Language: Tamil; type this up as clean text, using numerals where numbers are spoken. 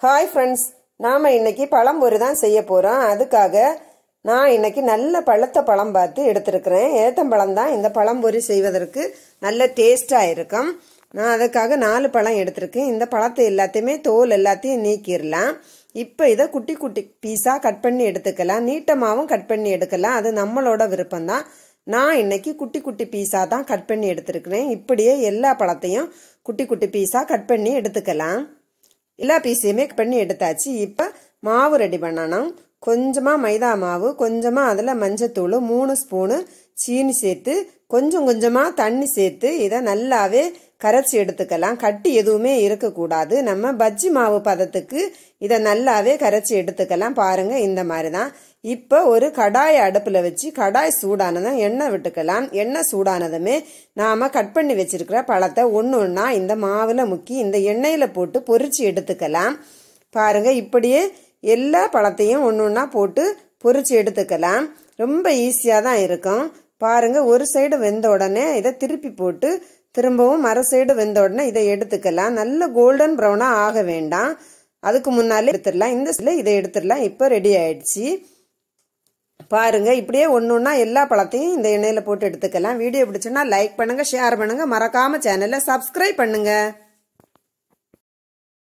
ஹாய் ஃப்ரெண்ட்ஸ், நாம இன்னைக்கு பழம்பொரி தான் செய்ய போறோம். அதுக்காக நான் இன்னைக்கு நல்ல பழுத்த பழம் பார்த்து எடுத்திருக்கிறேன். ஏத்தம்பழம் தான் இந்த பழம்பொரி செய்வதற்கு நல்ல டேஸ்டா இருக்கும். நான் அதுக்காக 4 பழம் எடுத்திருக்கேன். இந்த பழத்தை எல்லாத்தையுமே தோல் எல்லாத்தையும் நீக்கிடலாம். இப்போ இதை குட்டி குட்டி பீஸாக கட் பண்ணி எடுத்துக்கலாம். நீட்டமாகவும் கட் பண்ணி எடுக்கலாம். அது நம்மளோட விருப்பம்தான். நான் இன்னைக்கு குட்டி குட்டி பீஸாக தான் கட் பண்ணி எடுத்திருக்கிறேன். இப்படியே எல்லா பழத்தையும் குட்டி குட்டி பீஸாக கட் பண்ணி எடுத்துக்கலாம். எல்லா பீஸையுமே கட் பண்ணி எடுத்தாச்சு. இப்போ மாவு ரெடி பண்ணணும். கொஞ்சமாக மைதா மாவு, கொஞ்சமாக அதில் மஞ்சத்தூள், 3 ஸ்பூனு சீனி சேர்த்து கொஞ்சம் கொஞ்சமாக தண்ணி சேர்த்து இதை நல்லாவே கரைச்சி எடுத்துக்கலாம். கட்டி எதுவுமே இருக்கக்கூடாது. நம்ம பஜ்ஜி மாவு பதத்துக்கு இதை நல்லாவே கரைச்சி எடுத்துக்கலாம். பாருங்க, இந்த மாதிரி தான். இப்போ ஒரு கடாயை அடுப்பில் வச்சு கடாய் சூடானதும் எண்ணெய் விட்டுக்கலாம். எண்ணெய் சூடானதுமே நாம் கட் பண்ணி வச்சிருக்கிற பழத்தை ஒன்று ஒன்றா இந்த மாவில் முக்கி இந்த எண்ணெயில் போட்டு பொரிச்சு எடுத்துக்கலாம். பாருங்க, இப்படியே எல்லா பழத்தையும் ஒன்று ஒன்றா போட்டு பொரிச்சு எடுத்துக்கலாம். ரொம்ப ஈஸியாக தான் இருக்கும். பாருங்க, ஒரு சைடு வெந்த உடனே இதை திருப்பி போட்டு திரும்பவும் மறு சைடு வெந்த உடனே இதை எடுத்துக்கலாம். நல்ல கோல்டன் ப்ரௌனாக ஆக வேண்டாம். அதுக்கு முன்னாலே எடுத்துடலாம். இந்த சைடில் இதை எடுத்துடலாம். இப்போ ரெடி ஆயிடுச்சு. பாருங்க, இப்படியே ஒன்று ஒன்றா எல்லா பழத்தையும் இந்த எண்ணெயில் போட்டு எடுத்துக்கலாம். வீடியோ பிடிச்சுன்னா லைக் பண்ணுங்க, ஷேர் பண்ணுங்க, மறக்காம சேனலை சப்ஸ்கிரைப் பண்ணுங்க.